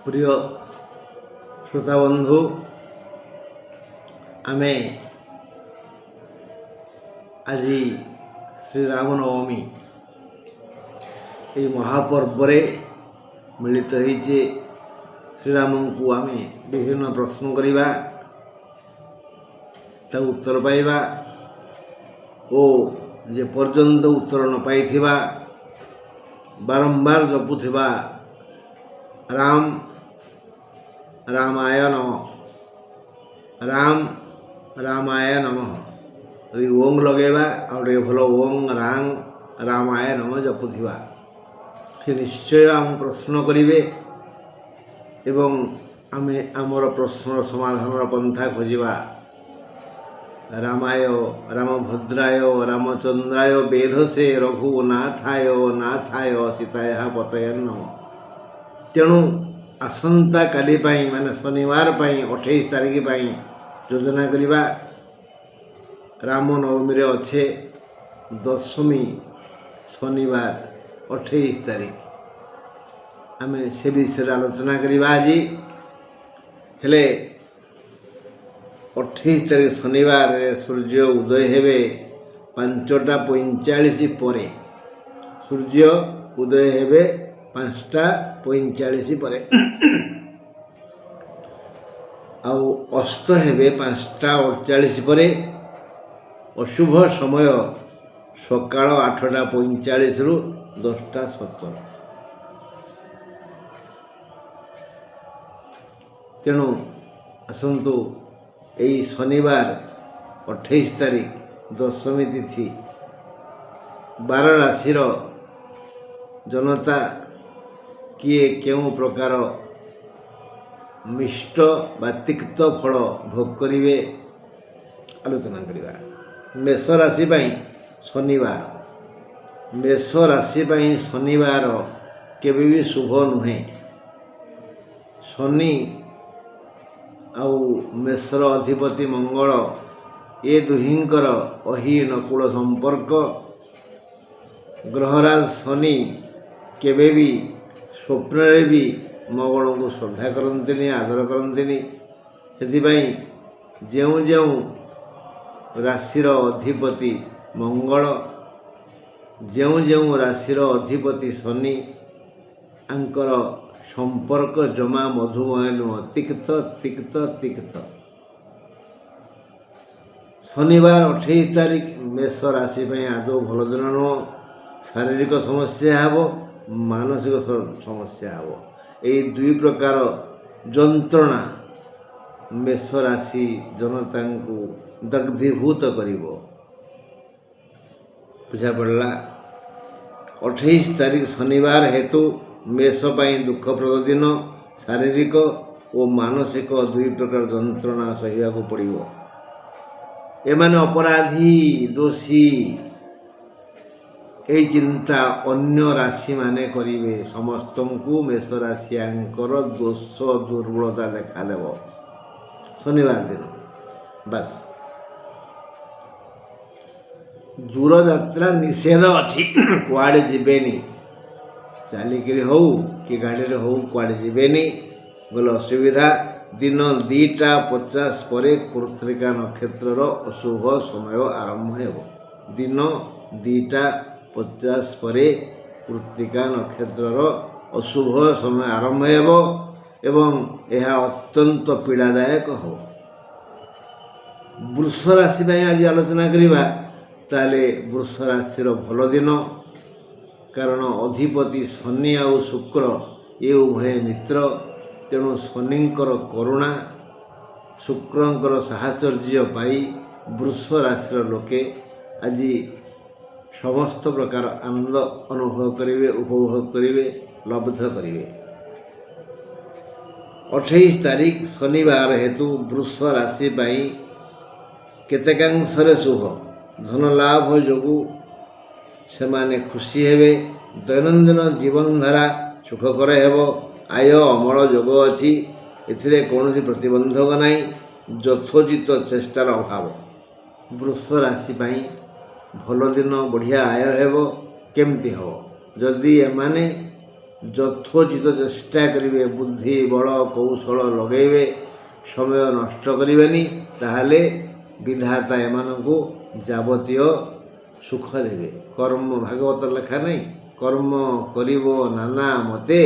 প্রিয় শ্রোতা বন্ধু, ଆମେ ଆଜି ଶ୍ରୀରାମନବମୀ ଏହି ମହାପର୍ବରେ ମିଳିତ ହୋଇଛେ। ଶ୍ରୀରାମଙ୍କୁ ଆମେ ବିଭିନ୍ନ ପ୍ରଶ୍ନ କରିବା, ତା ଉତ୍ତର ପାଇବା ଓ ଯେପର୍ଯ୍ୟନ୍ତ ଉତ୍ତର ନ ପାଇଥିବା ବାରମ୍ବାର ଜପୁଥିବା ରାମ ରାମାୟ ନମଃ, ରାମ ରାମାୟ ନମଃ, ଯଦି ଓଂ ଲଗାଇବା ଆଉ ଟିକେ ଭଲ ଓଂ ରାମ ରାମାୟ ନମଃ ଜପୁଥିବା, ସେ ନିଶ୍ଚୟ ଆମକୁ ପ୍ରଶ୍ନ କରିବେ ଏବଂ ଆମେ ଆମର ପ୍ରଶ୍ନର ସମାଧାନର ପନ୍ଥା ଖୋଜିବା। ରାମାୟ ରାମଭଦ୍ରାୟ ରାମଚନ୍ଦ୍ରାୟ ବେଧସେ ରଘୁନାଥାୟ ନାଥାୟ ସୀତାୟ ପତୟେ ନମଃ। ତେଣୁ ଆସନ୍ତାକାଲି ପାଇଁ ମାନେ ଶନିବାର ପାଇଁ 28 ତାରିଖ ପାଇଁ ଯୋଜନା କରିବା। ରାମନବମୀରେ ଅଛେ ଦଶମୀ ଶନିବାର 28 ତାରିଖ, ଆମେ ସେ ବିଷୟରେ ଆଲୋଚନା କରିବା ଆଜି। ହେଲେ 28 ତାରିଖ ଶନିବାରରେ ସୂର୍ଯ୍ୟ ଉଦୟ ହେବେ 5ଟା 45 ପରେ। ସୂର୍ଯ୍ୟ ଉଦୟ ହେବେ 5ଟା 45 ପରେ ଆଉ ଅସ୍ତ ହେବେ 5ଟା 48 ପରେ। ଅଶୁଭ ସମୟ ସକାଳ 8ଟା 45ରୁ 10ଟା 17। ତେଣୁ ଆସନ୍ତୁ ଏହି ଶନିବାର 28 ତାରିଖ ଦଶମୀ ତିଥି, 12 ରାଶିର ଜନତା କିଏ କେଉଁ ପ୍ରକାର ମିଷ୍ଟ ବା ତିକ୍ତ ଫଳ ଭୋଗ କରିବେ ଆଲୋଚନା କରିବା। ମେଷ ରାଶି ପାଇଁ ଶନିବାର, ମେଷ ରାଶି ପାଇଁ ଶନିବାର କେବେ ବି ଶୁଭ ନୁହେଁ। ଶନି ଆଉ ମେଷର ଅଧିପତି ମଙ୍ଗଳ, ଏ ଦୁହିଁଙ୍କର ଅହିନକୁଳ ସମ୍ପର୍କ। ଗ୍ରହରାଜ ଶନି କେବେ ବି ସ୍ୱପ୍ନରେ ବି ମଙ୍ଗଳଙ୍କୁ ଶ୍ରଦ୍ଧା କରନ୍ତିନି, ଆଦର କରନ୍ତିନି। ସେଥିପାଇଁ ଯେଉଁ ଯେଉଁ ରାଶିର ଅଧିପତି ମଙ୍ଗଳ, ଯେଉଁ ଯେଉଁ ରାଶିର ଅଧିପତି ଶନି, ଆଙ୍କର ସମ୍ପର୍କ ଜମା ମଧୁମୟ ନୁହଁ, ତିକ୍ତ ତିକ୍ତ ତିକ୍ତ। ଶନିବାର 28 ତାରିଖ ମେଷ ରାଶି ପାଇଁ ଆଦୌ ଭଲ ଦିନ ନୁହଁ। ଶାରୀରିକ ସମସ୍ୟା ହେବ, ମାନସିକ ସମସ୍ୟା ହେବ। ଏହି ଦୁଇ ପ୍ରକାର ଯନ୍ତ୍ରଣା ମେଷ ରାଶି ଜନତାଙ୍କୁ ଦଗ୍ଧୀଭୂତ କରିବ। ବୁଝାପଡ଼ିଲା? 28 ତାରିଖ ଶନିବାର ହେତୁ ମେଷ ପାଇଁ ଦୁଃଖପ୍ରଦ ଦିନ। ଶାରୀରିକ ଓ ମାନସିକ ଦୁଇ ପ୍ରକାର ଯନ୍ତ୍ରଣା ସହିବାକୁ ପଡ଼ିବ। ଏମାନେ ଅପରାଧୀ, ଦୋଷୀ, ଏହି ଚିନ୍ତା ଅନ୍ୟ ରାଶିମାନେ କରିବେ। ସମସ୍ତଙ୍କୁ ମେଷ ରାଶିଆଙ୍କର ଦୋଷ ଦୁର୍ବଳତା ଦେଖାଦେବ ଶନିବାର ଦିନ। ବାସ୍, ଦୂରଯାତ୍ରା ନିଷେଧ ଅଛି, କୁଆଡ଼େ ଯିବେନି। ଚାଲିକିରି ହଉ କି ଗାଡ଼ିରେ ହଉ କୁଆଡ଼େ ଯିବେନି, ଗଲେ ଅସୁବିଧା। ଦିନ 2ଟା 50 ପରେ କୃତ୍ତିକା ନକ୍ଷତ୍ରର ଅଶୁଭ ସମୟ ଆରମ୍ଭ ହେବ। ଦିନ 2ଟା 50 ପରେ କୃତ୍ତିକା ନକ୍ଷତ୍ରର ଅଶୁଭ ସମୟ ଆରମ୍ଭ ହେବ ଏବଂ ଏହା ଅତ୍ୟନ୍ତ ପୀଡ଼ାଦାୟକ ହେବ। ବୃଷ ରାଶି ପାଇଁ ଆଜି ଆଲୋଚନା କରିବା। ତାହେଲେ ବୃଷ ରାଶିର ଭଲ ଦିନ, କାରଣ ଅଧିପତି ଶନି ଆଉ ଶୁକ୍ର ଏ ଉଭୟ ମିତ୍ର। ତେଣୁ ଶନିଙ୍କର କରୁଣା, ଶୁକ୍ରଙ୍କର ସାହଚର୍ଯ୍ୟ ପାଇ ବୃଷ ରାଶିର ଲୋକେ ଆଜି ସମସ୍ତ ପ୍ରକାର ଆନନ୍ଦ ଅନୁଭବ କରିବେ, ଉପଭୋଗ କରିବେ, ଲବ୍ଧ କରିବେ। 28 ତାରିଖ ଶନିବାର ହେତୁ ବୃଷ ରାଶି ପାଇଁ କେତେକାଂଶରେ ଶୁଭ। ଧନ ଲାଭ ଯୋଗୁଁ ସେମାନେ ଖୁସି ହେବେ। ଦୈନନ୍ଦିନ ଜୀବନଧାରା ସୁଖକର ହେବ। ଆୟ ଅମଳ ଯୋଗ ଅଛି, ଏଥିରେ କୌଣସି ପ୍ରତିବନ୍ଧକ ନାହିଁ। ଯଥୋଚିତ ଚେଷ୍ଟାର ଅଭାବ। ବୃଷ ରାଶି ପାଇଁ ଭଲ ଦିନ, ବଢ଼ିଆ ଆୟ ହେବ। କେମିତି ହେବ? ଯଦି ଏମାନେ ଯଥୋଚିତ ଚେଷ୍ଟା କରିବେ, ବୁଦ୍ଧି ବଳ କୌଶଳ ଲଗାଇବେ, ସମୟ ନଷ୍ଟ କରିବେନି, ତାହେଲେ ବିଧାତା ଏମାନଙ୍କୁ ଯାବତୀୟ ସୁଖ ଦେବେ। କର୍ମ ଭାଗବତ ଲେଖା ନାହିଁ, କର୍ମ କରିବ ନାନା ମତେ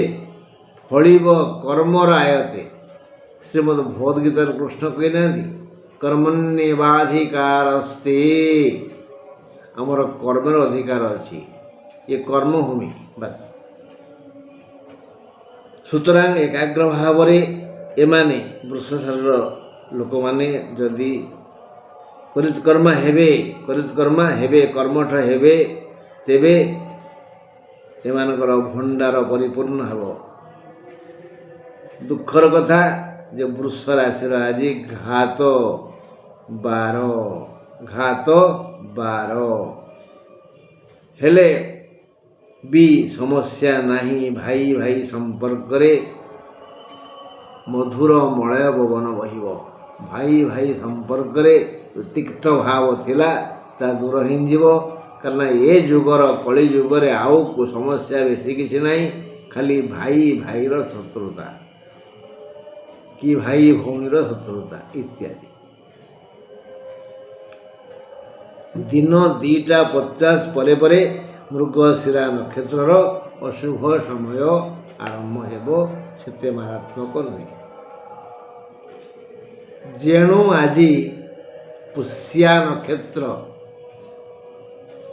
ଫଳିବ କର୍ମର ଆୟତେ। ଶ୍ରୀମଦ୍ ଭଗବତ ଗୀତାରେ କୃଷ୍ଣ କହିନାହାନ୍ତି କର୍ମଣ୍ୟେବାଧିକାରସ୍ତେ, ଆମର କର୍ମର ଅଧିକାର ଅଛି, ଏ କର୍ମଭୂମି ବାସ୍। ସୁତରାଂ ଏକାଗ୍ର ଭାବରେ ଏମାନେ ବୃଷଶାଳର ଲୋକମାନେ ଯଦି କରିତ୍କର୍ମା ହେବେ କର୍ମଠ ହେବେ, ତେବେ ସେମାନଙ୍କର ଭଣ୍ଡାର ପରିପୂର୍ଣ୍ଣ ହେବ। ଦୁଃଖର କଥା ଯେ ବୃଷ ରାଶିର ଆଜି ଘାତ 12 ହେଲେ ବି ସମସ୍ୟା ନାହିଁ। ଭାଇ ଭାଇ ସମ୍ପର୍କରେ ମଧୁର ମଳୟ ପବନ ବହିବ। ଭାଇ ଭାଇ ସମ୍ପର୍କରେ ତିକ୍ତ ଭାବ ଥିଲା ତା ଦୂର ହେଇଯିବ। କାରଣ ଏ ଯୁଗର କଳି ଯୁଗରେ ଆଉ ସମସ୍ୟା ବେଶୀ କିଛି ନାହିଁ, ଖାଲି ଭାଇ ଭାଇର ଶତ୍ରୁତା କି ଭାଇ ଭଉଣୀର ଶତ୍ରୁତା ଇତ୍ୟାଦି। ଦିନ 2ଟା 50 ପରେ ମୃଗଶିରା ନକ୍ଷତ୍ରର ଅଶୁଭ ସମୟ ଆରମ୍ଭ ହେବ, ସେତେ ମାରାତ୍ମକ ନୁହେଁ। ଯେଣୁ ଆଜି ପୁଷ୍ୟା ନକ୍ଷତ୍ର,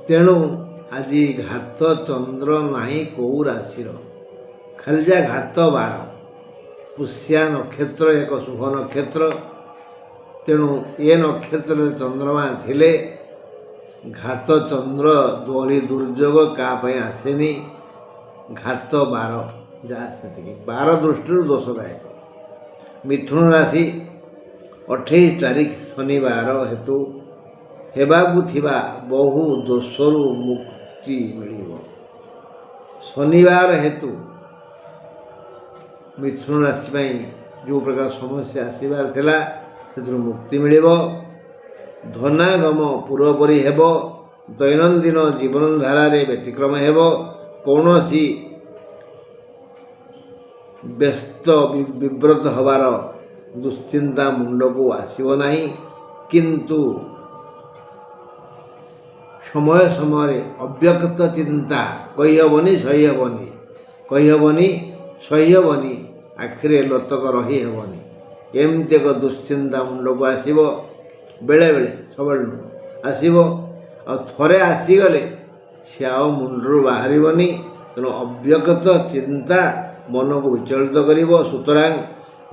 ତେଣୁ ଆଜି ଘାତ ଚନ୍ଦ୍ର ନାହିଁ କୋଉ ରାଶିର, ଖାଲି ଯା ଘାତ 12। ପୁଷ୍ୟା ନକ୍ଷତ୍ର ଏକ ଶୁଭ ନକ୍ଷତ୍ର, ତେଣୁ ଏ ନକ୍ଷତ୍ରରେ ଚନ୍ଦ୍ରମା ଥିଲେ ଘାତ ଚନ୍ଦ୍ର ଦୋଳି ଦୁର୍ଯୋଗ କାହା ପାଇଁ ଆସେନି। ଘାତ 12 ଯାହା ସେତିକି 12 ଦୃଷ୍ଟିରୁ ଦୋଷଦାୟକ। ମିଥୁନ ରାଶି 28 ତାରିଖ ଶନିବାର ହେତୁ ହେବାକୁ ଥିବା ବହୁ ଦୋଷରୁ ମୁକ୍ତି ମିଳିବ। ଶନିବାର ହେତୁ ମିଥୁନ ରାଶି ପାଇଁ ଯେଉଁ ପ୍ରକାର ସମସ୍ୟା ଆସିବାର ଥିଲା ସେଥିରୁ ମୁକ୍ତି ମିଳିବ। ଧନାଗମ ପୂର୍ବପରି ହେବ। ଦୈନନ୍ଦିନ ଜୀବନଧାରାରେ ବ୍ୟତିକ୍ରମ ହେବ। କୌଣସି ବ୍ୟସ୍ତ ବିବ୍ରତ ହେବାର ଦୁଶ୍ଚିନ୍ତା ମୁଣ୍ଡକୁ ଆସିବ ନାହିଁ। କିନ୍ତୁ ସମୟ ସମୟରେ ଅବ୍ୟକ୍ତ ଚିନ୍ତା କହିହେବନି ସହିହେବନି, ଆଖିରେ ଲୋତକ ରହିହେବନି, ଏମିତି ଏକ ଦୁଶ୍ଚିନ୍ତା ମୁଣ୍ଡକୁ ଆସିବ। ବେଳେବେଳେ, ସବୁବେଳେ ନୁହେଁ, ଆସିବ। ଆଉ ଥରେ ଆସିଗଲେ ସେ ଆଉ ମୁଣ୍ଡରୁ ବାହାରିବନି। ତେଣୁ ଅବ୍ୟକ୍ତ ଚିନ୍ତା ମନକୁ ବିଚଳିତ କରିବ। ସୁତରାଂ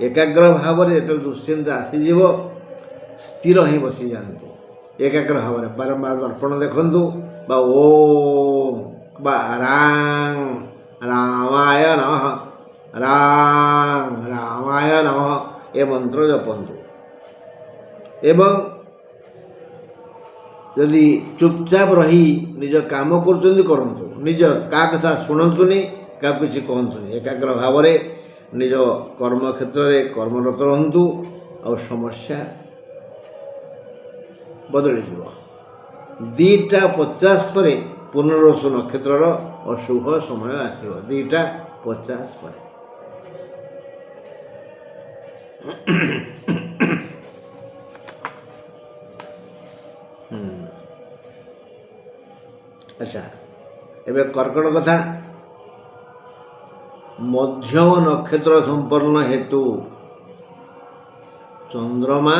ଏକାଗ୍ର ଭାବରେ ଯେତେବେଳେ ଦୁଶ୍ଚିନ୍ତା ଆସିଯିବ, ସ୍ଥିର ହିଁ ବସିଯାଆନ୍ତୁ। ଏକାଗ୍ର ଭାବରେ ବାରମ୍ବାର ଦର୍ପଣ ଦେଖନ୍ତୁ, ବା ଓମ୍ ବା ରାଂ ରାମାୟ ନମଃ ଏ ମନ୍ତ୍ର ଜପନ୍ତୁ। ଏବଂ ଯଦି ଚୁପଚାପ ରହି ନିଜ କାମ କରୁଛନ୍ତି କରନ୍ତୁ, ନିଜ କାହା କଥା ଶୁଣନ୍ତୁନି, କାହାକୁ କିଛି କହନ୍ତୁନି। ଏକାଗ୍ର ଭାବରେ ନିଜ କର୍ମକ୍ଷେତ୍ରରେ କର୍ମରତ ରହନ୍ତୁ, ଆଉ ସମସ୍ୟା ବଦଳିଯିବ। 2ଟା 50 ପରେ ପୁନର୍ବସୁ ନକ୍ଷତ୍ରର ଅଶୁଭ ସମୟ ଆସିବ। 2ଟା 50 ପରେ। ଆଚ୍ଛା, ଏବେ କର୍କଟ କଥା। ମଧ୍ୟମ ନକ୍ଷତ୍ର ସମ୍ପନ୍ନ ହେତୁ ଚନ୍ଦ୍ରମା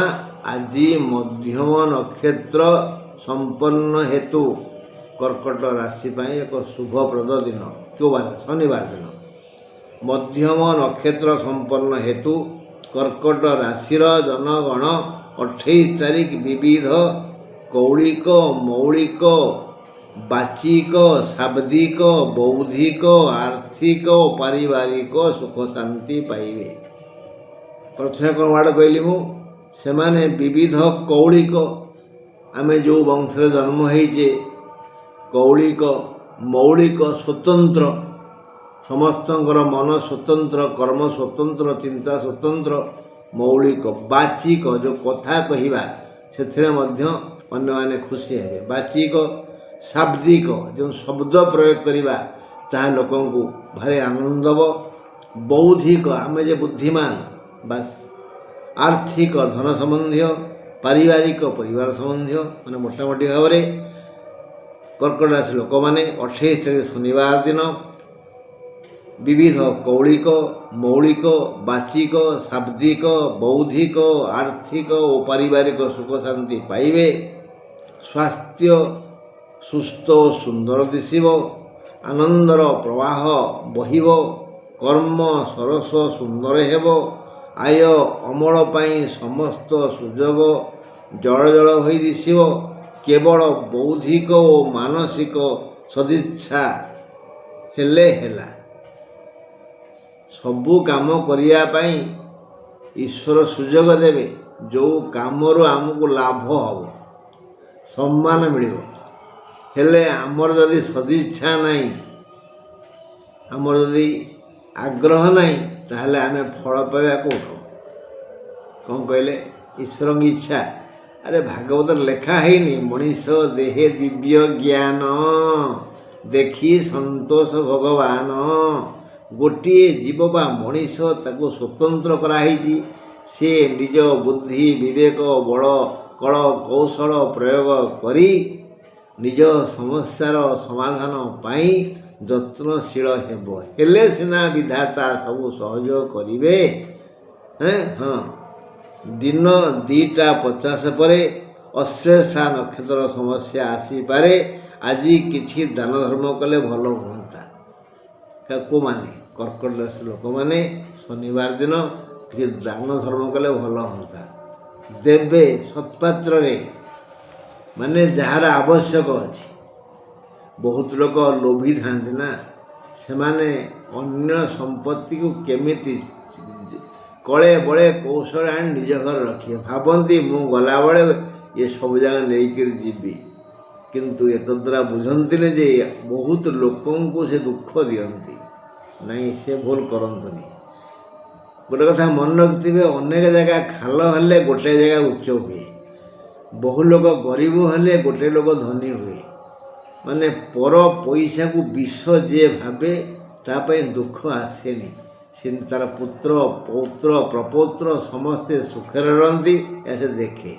ଆଜି ମଧ୍ୟମ ନକ୍ଷତ୍ର ସମ୍ପନ୍ନ ହେତୁ କର୍କଟ ରାଶି ପାଇଁ ଏକ ଶୁଭପ୍ରଦ ଦିନ। କେଉଁ ବାର? ଶନିବାର ଦିନ। ମଧ୍ୟମ ନକ୍ଷତ୍ର ସମ୍ପନ୍ନ ହେତୁ କର୍କଟ ରାଶିର ଜନଗଣ 28 ତାରିଖ ବିବିଧ କୌଳିକ, ମୌଳିକ, ବାଚିକ, ଶାବ୍ଦିକ, ବୌଦ୍ଧିକ, ଆର୍ଥିକ ଓ ପାରିବାରିକ ସୁଖ ଶାନ୍ତି ପାଇବେ। ପ୍ରଥମେ କ'ଣ ୱାର୍ଡ଼ କହିଲି ମୁଁ? ସେମାନେ ବିବିଧ କୌଳିକ, ଆମେ ଯେଉଁ ବଂଶରେ ଜନ୍ମ ହେଇଛେ, କୌଳିକ, ମୌଳିକ, ସ୍ୱତନ୍ତ୍ର, ସମସ୍ତଙ୍କର ମନ ସ୍ୱତନ୍ତ୍ର, କର୍ମ ସ୍ୱତନ୍ତ୍ର, ଚିନ୍ତା ସ୍ୱତନ୍ତ୍ର। ମୌଳିକ, ବାଚିକ, ଯେଉଁ କଥା କହିବା ସେଥିରେ ମଧ୍ୟ ଅନ୍ୟମାନେ ଖୁସି ହେବେ। ବାଚିକ, ଶାବ୍ଦିକ, ଯେଉଁ ଶବ୍ଦ ପ୍ରୟୋଗ କରିବା ତାହା ଲୋକଙ୍କୁ ଭାରି ଆନନ୍ଦ ଦେବ। ବୌଦ୍ଧିକ ଆମେ ଯେ ବୁଦ୍ଧିମାନ ବାସ୍, ଆର୍ଥିକ ଧନ ସମ୍ବନ୍ଧୀୟ, ପାରିବାରିକ ପରିବାର ସମ୍ବନ୍ଧୀୟ, ମାନେ ମୋଟାମୋଟି ଭାବରେ କର୍କଟ ରାଶି ଲୋକମାନେ 28 ତାରିଖ ଶନିବାର ଦିନ ବିବିଧ କୌଳିକ, ମୌଳିକ, ବାଚିକ, ଶାବ୍ଦିକ, ବୌଦ୍ଧିକ, ଆର୍ଥିକ ଓ ପାରିବାରିକ ସୁଖ ଶାନ୍ତି ପାଇବେ। ସ୍ୱାସ୍ଥ୍ୟ ସୁସ୍ଥ ଓ ସୁନ୍ଦର ଦିଶିବ। ଆନନ୍ଦର ପ୍ରବାହ ବହିବ। କର୍ମ ସରସ ସୁନ୍ଦର ହେବ। ଆୟ ଅମଳ ପାଇଁ ସମସ୍ତ ସୁଯୋଗ ଜଳ ଜଳ ହୋଇ ଦିଶିବ। କେବଳ ବୌଦ୍ଧିକ ଓ ମାନସିକ ସଦିଚ୍ଛା ହେଲେ ହେଲା। ସବୁ କାମ କରିବା ପାଇଁ ଈଶ୍ୱର ସୁଯୋଗ ଦେବେ। ଯେଉଁ କାମରୁ ଆମକୁ ଲାଭ ହେବ, ସମ୍ମାନ ମିଳିବ। ହେଲେ ଆମର ଯଦି ସଦିଚ୍ଛା ନାହିଁ, ଆମର ଯଦି ଆଗ୍ରହ ନାହିଁ, ତାହେଲେ ଆମେ ଫଳ ପାଇବା କେଉଁଠୁ? କ'ଣ କହିଲେ? ଈଶ୍ୱରଙ୍କ ଇଚ୍ଛା। ଆରେ ଭାଗବତରେ ଲେଖା ହେଇନି, ମଣିଷ ଦେହେ ଦିବ୍ୟ ଜ୍ଞାନ ଦେଖି ସନ୍ତୋଷ ଭଗବାନ। ଗୋଟିଏ ଜୀବ ବା ମଣିଷ, ତାକୁ ସ୍ୱତନ୍ତ୍ର କରାହେଇଛି। ସେ ନିଜ ବୁଦ୍ଧି ବିବେକ ବଳ କଳ କୌଶଳ ପ୍ରୟୋଗ କରି ନିଜ ସମସ୍ୟାର ସମାଧାନ ପାଇଁ ଯତ୍ନଶୀଳ ହେବ। ହେଲେ ସିନା ବିଧାତା ସବୁ ସହଯୋଗ କରିବେ। ହଁ, ଦିନ 2ଟା 50 ପରେ ଅଶ୍ଳେଷା ନକ୍ଷତ୍ର ସମସ୍ୟା ଆସିପାରେ। ଆଜି କିଛି ଦାନ ଧର୍ମ କଲେ ଭଲ ହୁଅନ୍ତା। କେଉଁମାନେ? କର୍କଟ ରାଶି ଲୋକମାନେ ଶନିବାର ଦିନ କିଛି ଦାନ ଧର୍ମ କଲେ ଭଲ ହୁଅନ୍ତା। ଦେବେ ସତ୍ପାତ୍ରରେ, ମାନେ ଯାହାର ଆବଶ୍ୟକ ଅଛି। ବହୁତ ଲୋକ ଲୋଭୀ ଥାନ୍ତି ନା, ସେମାନେ ଅନ୍ୟ ସମ୍ପତ୍ତିକୁ କେମିତି କଳେ ବଳେ କୌଶଳ ଆଣି ନିଜ ଘରେ ରଖିବେ। ଭାବନ୍ତି ମୁଁ ଗଲାବେଳେ ଏ ସବୁ ଜାଗା ନେଇକରି ଯିବି, କିନ୍ତୁ ଏତଦ୍ୱାରା ବୁଝନ୍ତିନି ଯେ ବହୁତ ଲୋକଙ୍କୁ ସେ ଦୁଃଖ ଦିଅନ୍ତି। ନାଇଁ, ସେ ଭୁଲ କରନ୍ତୁନି। ଗୋଟେ କଥା ମନେ ରଖିଥିବେ, ଅନେକ ଜାଗା ଖାଲ ହେଲେ ଗୋଟାଏ ଜାଗା ଉଚ୍ଚ ହୁଏ। ବହୁ ଲୋକ ଗରିବ ହେଲେ ଗୋଟେ ଲୋକ ଧନୀ ହୁଏ। ମାନେ ପର ପଇସାକୁ ବିଷ ଯିଏ ଭାବେ, ତା ପାଇଁ ଦୁଃଖ ଆସେନି। ସେ ତାର ପୁତ୍ର ପୌତ୍ର ପ୍ରପୌତ୍ର ସମସ୍ତେ ସୁଖରେ ରହନ୍ତି, ଏହା ସେ ଦେଖେ।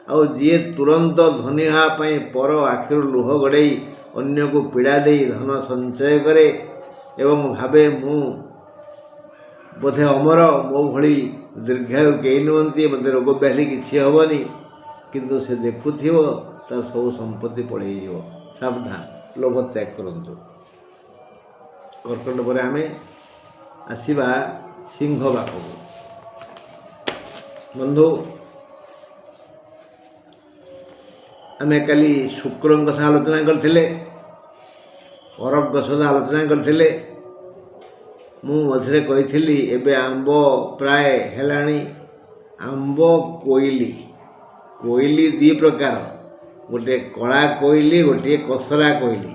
ଆଉ ଯିଏ ତୁରନ୍ତ ଧନୀ ହେବା ପାଇଁ ପର ଆଖିରୁ ଲୁହ ଗଡ଼େଇ ଅନ୍ୟକୁ ପୀଡ଼ା ଦେଇ ଧନ ସଞ୍ଚୟ କରେ ଏବଂ ଭାବେ ମୁଁ ବୋଧେ ଅମର, ମୋ ଭଳି ଦୀର୍ଘାୟୁ କେହି ନୁହନ୍ତି, ମୋତେ ରୋଗ ବ୍ୟାଧି କିଛି ହେବନି, କିନ୍ତୁ ସେ ଦେଖୁଥିବ ତାର ସବୁ ସମ୍ପତ୍ତି ପଳେଇଯିବ। ସାବଧାନ, ଲୋଭ ତ୍ୟାଗ କରନ୍ତୁ। କର୍କଟ ପରେ ଆମେ ଆସିବା ସିଂହ ପାଖକୁ। ବନ୍ଧୁ, ଆମେ କାଲି ଶୁକ୍ରଙ୍କ କଥା ଆଲୋଚନା କରିଥିଲେ, ଅରଗ ସହିତ ଆଲୋଚନା କରିଥିଲେ। ମୁଁ ମଝିରେ କହିଥିଲି ଏବେ ଆମ୍ବ ପ୍ରାୟ ହେଲାଣି। ଆମ୍ବ କୋଇଲି, କୋଇଲି 2 ପ୍ରକାର, ଗୋଟିଏ କଳା କୋଇଲି, ଗୋଟିଏ କସରା କୋଇଲି,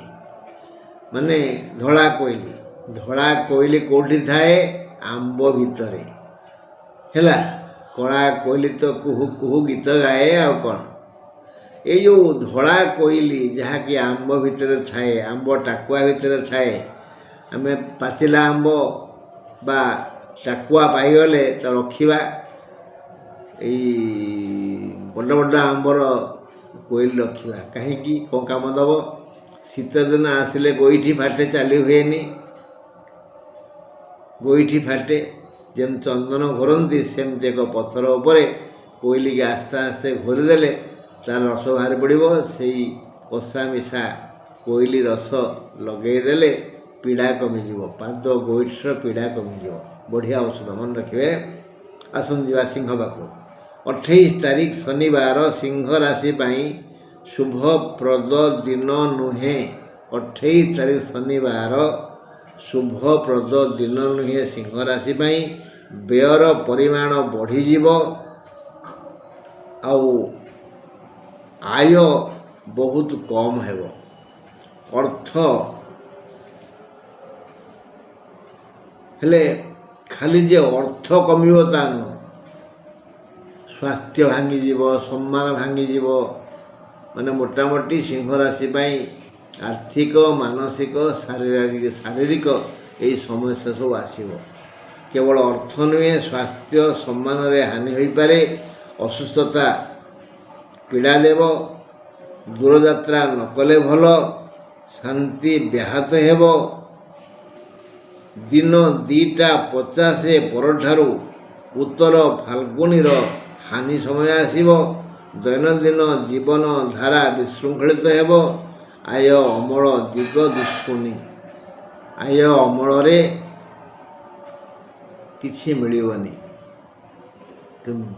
ମାନେ ଧଳା କୋଇଲି। ଧଳା କୋଇଲି କେଉଁଠି ଥାଏ? ଆମ୍ବ ଭିତରେ। ହେଲା, କଳା କୋଇଲି ତ କୁହୁ କୁହୁ ଗୀତ ଗାଏ, ଆଉ କ'ଣ? ଏଇ ଯେଉଁ ଧଳା କୋଇଲି ଯାହାକି ଆମ୍ବ ଭିତରେ ଥାଏ, ଆମ୍ବ ଟାକୁଆ ଭିତରେ ଥାଏ। ଆମେ ପାଚିଲା ଆମ୍ବ ବା ଟାକୁଆ ପାଇଗଲେ ତ ରଖିବା। ଏଇ ବଡ଼ ବଡ଼ ଆମ୍ବର କୋଇଲି ରଖିବା କାହିଁକି? କ'ଣ କାମ ଦେବ? ଶୀତଦିନ ଆସିଲେ ଗୋଇଠି ଫାଟେ, ଚାଲି ହୁଏନି। ଗୋଇଠି ଫାଟେ, ଯେମିତି ଚନ୍ଦନ ଘୋରନ୍ତି, ସେମିତି ଏକ ପଥର ଉପରେ କୋଇଲିକି ଆସ୍ତେ ଆସ୍ତେ ଘୋରିଦେଲେ ତାର ରସ ବାହାରି ପଡ଼ିବ। ସେଇ କଷା ମିଶା କୋଇଲି ରସ ଲଗେଇଦେଲେ ପୀଡ଼ା କମିଯିବ। ପାଦ ଗୋଇଠିର ପୀଡ଼ା କମିଯିବ। ବଢ଼ିଆ ଔଷଧ, ମନେ ରଖିବେ। ଆସନ୍ତୁ ଯିବା ସିଂହ ପାଖକୁ। 28 ତାରିଖ ଶନିବାର ସିଂହ ରାଶି ପାଇଁ ଶୁଭପ୍ରଦ ଦିନ ନୁହେଁ। 28 ତାରିଖ ଶନିବାର ଶୁଭପ୍ରଦ ଦିନ ନୁହେଁ ସିଂହ ରାଶି ପାଇଁ। ବ୍ୟୟର ପରିମାଣ ବଢ଼ିଯିବ ଆଉ ଆୟ ବହୁତ କମ୍ ହେବ। ଅର୍ଥ ହେଲେ ଖାଲି ଯେ ଅର୍ଥ କମିବ ତା ନୁହଁ, ସ୍ୱାସ୍ଥ୍ୟ ଭାଙ୍ଗିଯିବ, ସମ୍ମାନ ଭାଙ୍ଗିଯିବ। ମାନେ ମୋଟାମୋଟି ସିଂହ ରାଶି ପାଇଁ ଆର୍ଥିକ ମାନସିକ ଶାରୀରିକ ଏହି ସମସ୍ୟା ସବୁ ଆସିବ। କେବଳ ଅର୍ଥ ନୁହେଁ, ସ୍ୱାସ୍ଥ୍ୟ ସମ୍ମାନରେ ହାନି ହୋଇପାରେ, ଅସୁସ୍ଥତା ପୀଡ଼ା ଦେବ, ଦୂରଯାତ୍ରା ନ କଲେ ଭଲ, ଶାନ୍ତି ବ୍ୟାହତ ହେବ। ଦିନ 2:50 ପରଠାରୁ ଉତ୍ତର ଫାଲ୍ଗୁନିର ହାନି ସମୟ ଆସିବ। ଦୈନନ୍ଦିନ ଜୀବନ ଧାରା ବିଶୃଙ୍ଖଳିତ ହେବ। ଆୟ ଅମଳ ଦିଗ ଦୁଷ୍କୁନି। ଆୟ ଅମଳରେ କିଛି ମିଳିବନି,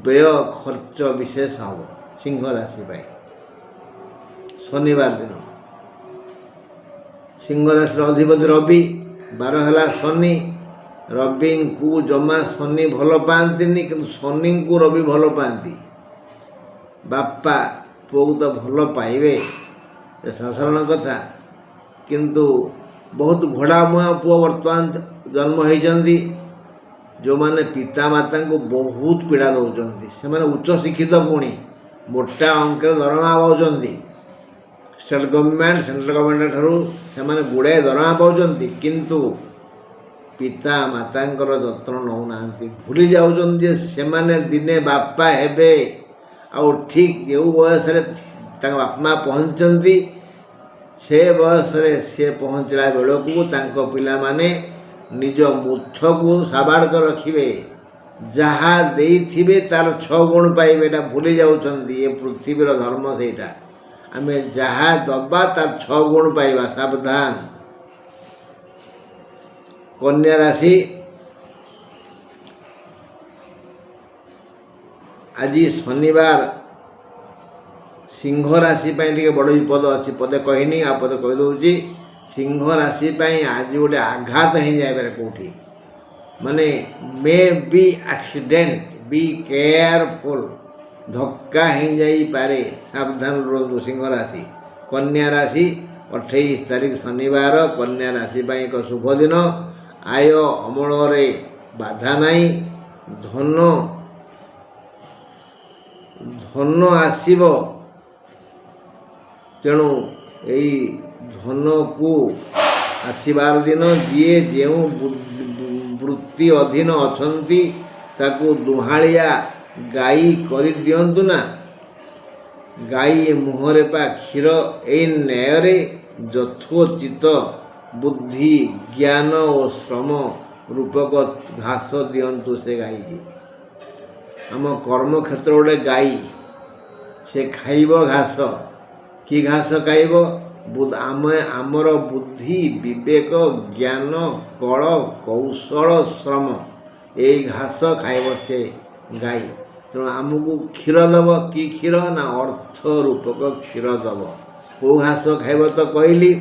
ବ୍ୟୟ ଖର୍ଚ୍ଚ ବିଶେଷ ହେବ ସିଂହ ରାଶି ପାଇଁ। ଶନିବାର ଦିନ ସିଂହ ରାଶିର ଅଧିପତି ରବି, ବାର ହେଲା ଶନି। ରବିଙ୍କୁ ଜମା ଶନି ଭଲ ପାଆନ୍ତିନି, କିନ୍ତୁ ଶନିଙ୍କୁ ରବି ଭଲ ପାଆନ୍ତି। ବାପା ପୁଅକୁ ତ ଭଲ ପାଇବେ, ଏ ସାଧାରଣ କଥା, କିନ୍ତୁ ବହୁତ ଘୋଡ଼ାମୁହାଁ ପୁଅ ବର୍ତ୍ତମାନ ଜନ୍ମ ହୋଇଛନ୍ତି, ଯେଉଁମାନେ ପିତାମାତାଙ୍କୁ ବହୁତ ପୀଡ଼ା ଦେଉଛନ୍ତି। ସେମାନେ ଉଚ୍ଚ ଶିକ୍ଷିତ, ପୁଣି ମୋଟା ଅଙ୍କରେ ଦରମା ପାଉଛନ୍ତି। ଷ୍ଟେଟ୍ ଗଭର୍ଣ୍ଣମେଣ୍ଟ, ସେଣ୍ଟ୍ରାଲ ଗଭର୍ଣ୍ଣମେଣ୍ଟ ଠାରୁ ସେମାନେ ଗୁଡ଼ାଏ ଦରମା ପାଉଛନ୍ତି, କିନ୍ତୁ ପିତା ମାତାଙ୍କର ଯତ୍ନ ନେଉନାହାନ୍ତି। ଭୁଲି ଯାଉଛନ୍ତି ଯେ ସେମାନେ ଦିନେ ବାପା ହେବେ। ଆଉ ଠିକ୍ ଯେଉଁ ବୟସରେ ତାଙ୍କ ବାପା ମା ପହଞ୍ଚିଛନ୍ତି, ସେ ବୟସରେ ସେ ପହଞ୍ଚିଲା ବେଳକୁ ତାଙ୍କ ପିଲାମାନେ ନିଜ ମୁଥକୁ ସାବାଡ଼ କରି ରଖିବେ। ଯାହା ଦେଇଥିବେ ତାର 6 ଗୁଣ ପାଇବେ, ଏଇଟା ଭୁଲି ଯାଉଛନ୍ତି। ଏ ପୃଥିବୀର ଧର୍ମ ସେଇଟା। ଆମେ ଯାହା ଦେବା ତାର 6 ଗୁଣ ପାଇବା, ସାବଧାନ। କନ୍ୟା ରାଶି, ଆଜି ଶନିବାର ସିଂହ ରାଶି ପାଇଁ ଟିକେ ବଡ଼ ବିପଦ ଅଛି। ପଦେ କହିନି, ଆଉ ପଦେ କହିଦେଉଛି। ସିଂହ ରାଶି ପାଇଁ ଆଜି ଗୋଟେ ଆଘାତ ହେଇଯାଇପାରେ କେଉଁଠି, ମାନେ ମେ ବି ଆକ୍ସିଡେଣ୍ଟ, ବି କେୟାରଫୁଲ୍, ଧକ୍କା ହେଇଯାଇପାରେ, ସାବଧାନ ରୁହନ୍ତୁ ସିଂହ ରାଶି। କନ୍ୟା ରାଶି, 28 ତାରିଖ ଶନିବାର, କନ୍ୟା ରାଶି ପାଇଁ ଏକ ଶୁଭ ଦିନ। ଆୟ ଅମଳରେ ବାଧା ନାହିଁ। ଧନ ଆସିବ, ତେଣୁ ଏଇ ଧନକୁ ଆସିବାର ଦିନ। ଯିଏ ଯେଉଁ ବୃତ୍ତି ଅଧୀନ ଅଛନ୍ତି ତାକୁ ଦୁହାଳିଆ ଗାଈ କରିଦିଅନ୍ତୁ ନା। ଗାଈ ମୁହଁରେ ପା କ୍ଷୀର, ଏଇ ନ୍ୟାୟରେ ଯଥୋଚିତ ବୁଦ୍ଧି, ଜ୍ଞାନ ଓ ଶ୍ରମ ରୂପକ ଘାସ ଦିଅନ୍ତୁ ସେ ଗାଈକି। ଆମ କର୍ମକ୍ଷେତ୍ର ଗୋଟେ ଗାଈ, ସେ ଖାଇବ ଘାସ। କି ଘାସ ଖାଇବ? ଆମର ବୁଦ୍ଧି, ବିବେକ, ଜ୍ଞାନ, କଳ, କୌଶଳ, ଶ୍ରମ, ଏଇ ଘାସ ଖାଇବ ସେ ଗାଈ। ତେଣୁ ଆମକୁ କ୍ଷୀର ଦେବ। କି କ୍ଷୀର? ନା ଅର୍ଥ ରୂପକ କ୍ଷୀର ଦେବ। କେଉଁ ଘାସ ଖାଇବ ତ କହିଲି।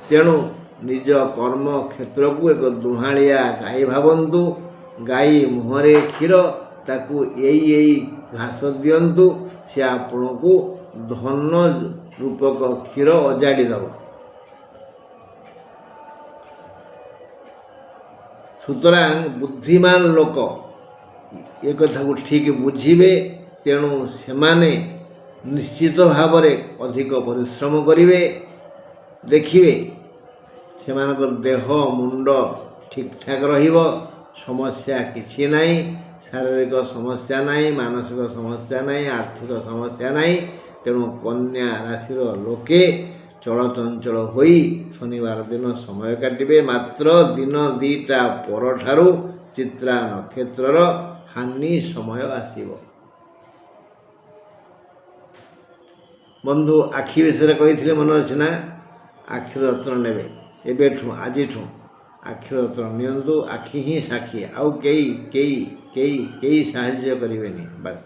ତେଣୁ ନିଜ କର୍ମକ୍ଷେତ୍ରକୁ ଏକ ଦୁହାଳିଆ ଗାଈ ଭାବନ୍ତୁ। ଗାଈ ମୁହଁରେ କ୍ଷୀର, ତାକୁ ଏଇ ଘାସ ଦିଅନ୍ତୁ, ସେ ଆପଣଙ୍କୁ ଧନ ରୂପକ କ୍ଷୀର ଅଜାଡ଼ି ଦେବ। ସୁତରାଂ ବୁଦ୍ଧିମାନ ଲୋକ ଏ କଥାକୁ ଠିକ୍ ବୁଝିବେ। ତେଣୁ ସେମାନେ ନିଶ୍ଚିତ ଭାବରେ ଅଧିକ ପରିଶ୍ରମ କରିବେ। ଦେଖିବେ ସେମାନଙ୍କର ଦେହ ମୁଣ୍ଡ ଠିକ୍ଠାକ୍ ରହିବ। ସମସ୍ୟା କିଛି ନାହିଁ, ଶାରୀରିକ ସମସ୍ୟା ନାହିଁ, ମାନସିକ ସମସ୍ୟା ନାହିଁ, ଆର୍ଥିକ ସମସ୍ୟା ନାହିଁ। ତେଣୁ କନ୍ୟା ରାଶିର ଲୋକେ ଚଳଚଞ୍ଚଳ ହୋଇ ଶନିବାର ଦିନ ସମୟ କାଟିବେ। ମାତ୍ର ଦିନ 2ଟା ପରଠାରୁ ଚିତ୍ରା ନକ୍ଷତ୍ରର ହାନି ସମୟ ଆସିବ। ବନ୍ଧୁ, ଆଖି ବିଷୟରେ କହିଥିଲେ ମନେ ଅଛି ନା? ଆଖିର ଯତ୍ନ ନେବେ। ଏବେଠୁ, ଆଜିଠୁ ଆଖିର ଯତ୍ନ ନିଅନ୍ତୁ। ଆଖି ହିଁ ସାକ୍ଷୀ, ଆଉ କେହି ସାହାଯ୍ୟ କରିବେନି। ବାସ୍।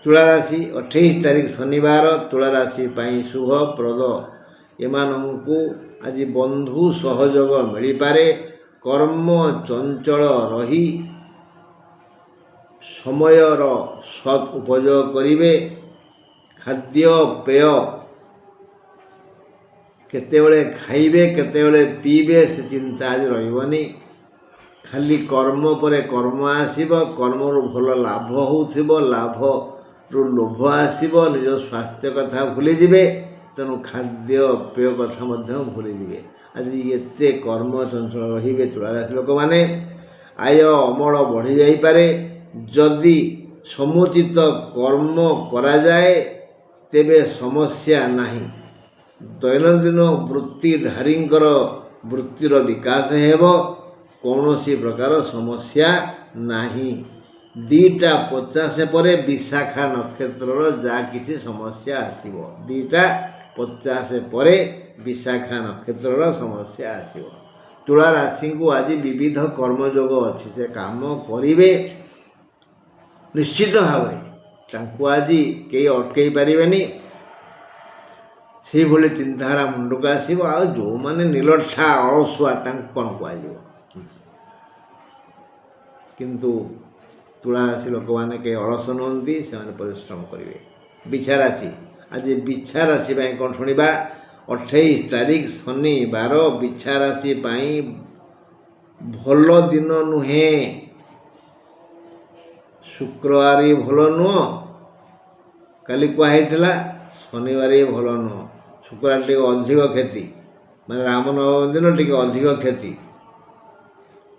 ତୁଳା ରାଶି, 28 ତାରିଖ ଶନିବାର, ତୁଳା ରାଶି ପାଇଁ ଶୁଭପ୍ରଦ। ଏମାନଙ୍କୁ ଆଜି ବନ୍ଧୁ ସହଯୋଗ ମିଳିପାରେ। କର୍ମ ଚଞ୍ଚଳ ରହି ସମୟର ସଦ୍ ଉପଯୋଗ କରିବେ। ଖାଦ୍ୟପେୟ କେତେବେଳେ ଖାଇବେ, କେତେବେଳେ ପିଇବେ, ସେ ଚିନ୍ତା ଆଜି ରହିବନି। ଖାଲି କର୍ମ ପରେ କର୍ମ ଆସିବ। କର୍ମରୁ ଭଲ ଲାଭ ହେଉଥିବ, ଲାଭରୁ ଲୋଭ ଆସିବ। ନିଜ ସ୍ୱାସ୍ଥ୍ୟ କଥା ଭୁଲିଯିବେ। ତେଣୁ ଖାଦ୍ୟ ପେୟ କଥା ମଧ୍ୟ ଭୁଲିଯିବେ। ଆଜି ଏତେ କର୍ମ ଚଞ୍ଚଳ ରହିବେ ତୁଳାରାଶି ଲୋକମାନେ। ଆୟ ଅମଳ ବଢ଼ିଯାଇପାରେ। ଯଦି ସମୁଚିତ କର୍ମ କରାଯାଏ ତେବେ ସମସ୍ୟା ନାହିଁ। ଦୈନନ୍ଦିନ ବୃତ୍ତିଧାରୀଙ୍କର ବୃତ୍ତିର ବିକାଶ ହେବ। କୌଣସି ପ୍ରକାର ସମସ୍ୟା ନାହିଁ। 2:50 ପରେ ବିଶାଖା ନକ୍ଷତ୍ରର ଯାହା କିଛି ସମସ୍ୟା ଆସିବ। 2:50 ପରେ ବିଶାଖା ନକ୍ଷତ୍ରର ସମସ୍ୟା ଆସିବ। ତୁଳା ରାଶିଙ୍କୁ ଆଜି ବିବିଧ କର୍ମଯୋଗ ଅଛି। ସେ କାମ କରିବେ ନିଶ୍ଚିତ ଭାବରେ। ତାଙ୍କୁ ଆଜି କେହି ଅଟକେଇ ପାରିବେନି। ସେଇଭଳି ଚିନ୍ତାଧାରା ମୁଣ୍ଡକୁ ଆସିବ। ଆଉ ଯେଉଁମାନେ ନିଲଠା ଅଳସୁଆ ତାଙ୍କୁ କ'ଣ କୁହାଯିବ? କିନ୍ତୁ ତୁଳାରାଶି ଲୋକମାନେ କେହି ଅଳସ ନୁହନ୍ତି, ସେମାନେ ପରିଶ୍ରମ କରିବେ। ବିଛା ରାଶି, ଆଜି ବିଛା ରାଶି ପାଇଁ କ'ଣ ଶୁଣିବା? 28 ତାରିଖ ଶନିବାର ବିଛା ରାଶି ପାଇଁ ଭଲ ଦିନ ନୁହେଁ। ଶୁକ୍ରବାର ଭଲ ନୁହଁ, କାଲି କୁହାହେଇଥିଲା। ଶନିବାର ଭଲ ନୁହଁ। ଶୁକ୍ରବାର ଟିକେ ଅଧିକ କ୍ଷତି, ମାନେ ରାମନବମୀ ଦିନ ଟିକେ ଅଧିକ କ୍ଷତି।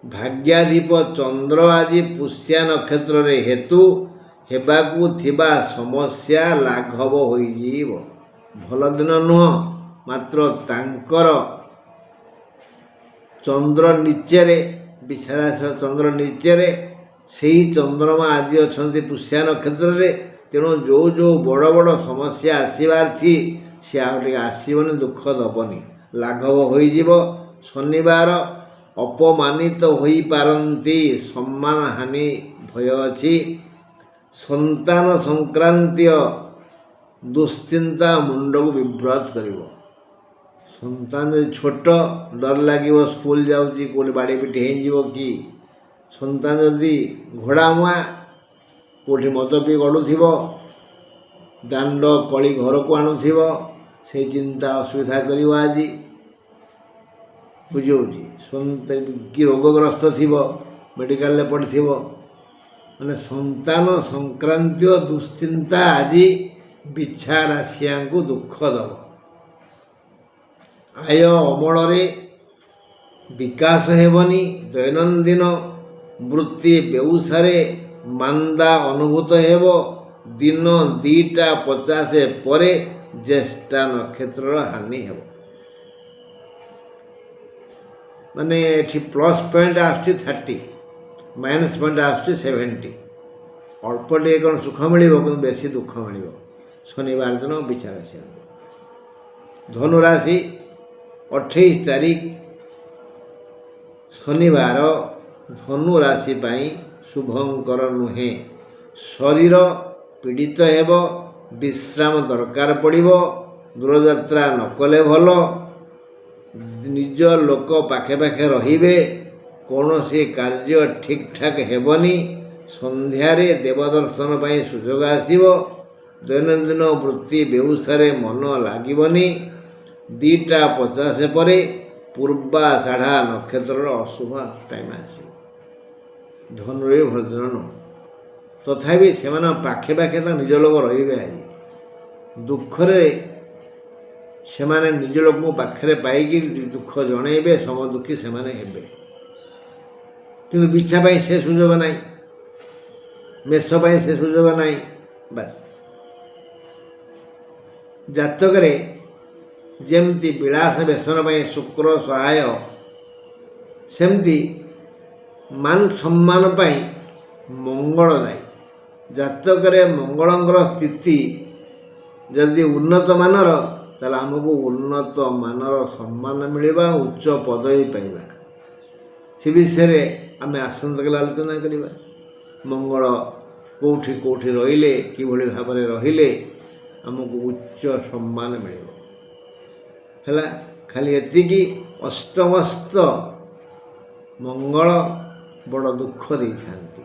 ଭାଗ୍ୟାଧିପ ଚନ୍ଦ୍ର ଆଜି ପୁଷ୍ୟା ନକ୍ଷତ୍ରରେ ହେତୁ ହେବାକୁ ଥିବା ସମସ୍ୟା ଲାଘବ ହୋଇଯିବ। ଭଲ ଦିନ ନୁହଁ, ମାତ୍ର ତାଙ୍କର ଚନ୍ଦ୍ର ନିଚେରେ, ବିଛା ରାଶିର ଚନ୍ଦ୍ର ନିଚେରେ, ସେହି ଚନ୍ଦ୍ରମା ଆଜି ଅଛନ୍ତି ପୁଷ୍ୟା ନକ୍ଷତ୍ରରେ। ତେଣୁ ଯେଉଁ ବଡ଼ ବଡ଼ ସମସ୍ୟା ଆସିବାର ଅଛି ସେ ଆଉ ଟିକେ ଆସିବନି, ଦୁଃଖ ଦେବନି, ଲାଘବ ହୋଇଯିବ। ଶନିବାର ଅପମାନିତ ହୋଇପାରନ୍ତି, ସମ୍ମାନ ହାନି ଭୟ ଅଛି। ସନ୍ତାନ ସଂକ୍ରାନ୍ତୀୟ ଦୁଶ୍ଚିନ୍ତା ମୁଣ୍ଡକୁ ବିବ୍ରତ କରିବ। ସନ୍ତାନ ଯଦି ଛୋଟ, ଡର ଲାଗିବ, ସ୍କୁଲ ଯାଉଛି କେଉଁଠି ବାଡ଼ି ପିଟି ହେଇଯିବ କି। ସନ୍ତାନ ଯଦି ଘୋଡ଼ାମୁହାଁ, କେଉଁଠି ମଦ ପିଇ ଗଡ଼ୁଥିବ, ଦାଣ୍ଡ କଳି ଘରକୁ ଆଣୁଥିବ, ସେଇ ଚିନ୍ତା ଅସୁବିଧା କରିବ ଆଜି। ବୁଝିହେଉଛି? କି ରୋଗଗ୍ରସ୍ତ ଥିବ, ମେଡ଼ିକାଲରେ ପଡ଼ିଥିବ, ମାନେ ସନ୍ତାନ ସଂକ୍ରାନ୍ତୀୟ ଦୁଶ୍ଚିନ୍ତା ଆଜି ବିଛା ରାଶିଆଙ୍କୁ ଦୁଃଖ ଦେବ। ଆୟ ଅମଳରେ ବିକାଶ ହେବନି। ଦୈନନ୍ଦିନ ବୃତ୍ତି ବେଉସାରେ ମାନ୍ଦା ଅନୁଭୂତ ହେବ। ଦିନ 2:50 ପରେ ଜ୍ୟେଷ୍ଠା ନକ୍ଷତ୍ରର ହାନି ହେବ। ମାନେ ଏଠି ପ୍ଲସ୍ ପଏଣ୍ଟ ଆସୁଛି 30, ମାଇନସ୍ ପଏଣ୍ଟ ଆସୁଛି 70। ଅଳ୍ପ ଟିକେ କ'ଣ ସୁଖ ମିଳିବ, କିନ୍ତୁ ବେଶୀ ଦୁଃଖ ମିଳିବ ଶନିବାର ଦିନ ବିଛା ରାଶି। ଧନୁରାଶି, 28 ତାରିଖ ଶନିବାର ଧନୁ ରାଶି ପାଇଁ ଶୁଭଙ୍କର ନୁହେଁ। ଶରୀର ପୀଡ଼ିତ ହେବ, ବିଶ୍ରାମ ଦରକାର ପଡ଼ିବ। ଦୂରଯାତ୍ରା ନ କଲେ ଭଲ। ନିଜ ଲୋକ ପାଖେ ପାଖେ ରହିବେ। କୌଣସି କାର୍ଯ୍ୟ ଠିକ୍ ଠାକ୍ ହେବନି। ସନ୍ଧ୍ୟାରେ ଦେବଦର୍ଶନ ପାଇଁ ସୁଯୋଗ ଆସିବ। ଦୈନନ୍ଦିନ ବୃତ୍ତି ବେଉସାରେ ମନ ଲାଗିବନି। 2:50 ପରେ ପୂର୍ବାଷାଢ଼ା ନକ୍ଷତ୍ରର ଅଶୁଭ ଟାଇମ୍ ଆସିବ। ଧନୁରେ ଭଲ ଦିନ ନୁହଁ। ତଥାପି ସେମାନଙ୍କ ପାଖେ ପାଖେ ତ ନିଜ ଲୋକ ରହିବେ। ଆଜି ଦୁଃଖରେ ସେମାନେ ନିଜ ଲୋକଙ୍କୁ ପାଖରେ ପାଇକି ଦୁଃଖ ଜଣେଇବେ, ସମଦୁଃଖୀ ସେମାନେ ହେବେ। କିନ୍ତୁ ବିଛା ପାଇଁ ସେ ସୁଯୋଗ ନାହିଁ, ମେଷ ପାଇଁ ସେ ସୁଯୋଗ ନାହିଁ। ବାସ୍ ଜାତକରେ ଯେମିତି ବିଳାସ ବ୍ୟସନ ପାଇଁ ଶୁକ୍ର ସହାୟ, ସେମିତି ମାନ ସମ୍ମାନ ପାଇଁ ମଙ୍ଗଳଦାୟୀ। ଜାତକରେ ମଙ୍ଗଳଙ୍କର ସ୍ଥିତି ଯଦି ଉନ୍ନତ ମାନର, ତାହେଲେ ଆମକୁ ଉନ୍ନତ ମାନର ସମ୍ମାନ ମିଳିବା, ଉଚ୍ଚ ପଦବୀ ପାଇବା। ସେ ବିଷୟରେ ଆମେ ଆସନ୍ତାକାଲି ଆଲୋଚନା କରିବା। ମଙ୍ଗଳ କେଉଁଠି କେଉଁଠି ରହିଲେ, କିଭଳି ଭାବରେ ରହିଲେ ଆମକୁ ଉଚ୍ଚ ସମ୍ମାନ ମିଳିବ। ହେଲା, ଖାଲି ଏତିକି, ଅଷ୍ଟମସ୍ତ ମଙ୍ଗଳ ବଡ଼ ଦୁଃଖ ଦେଇଥାନ୍ତି।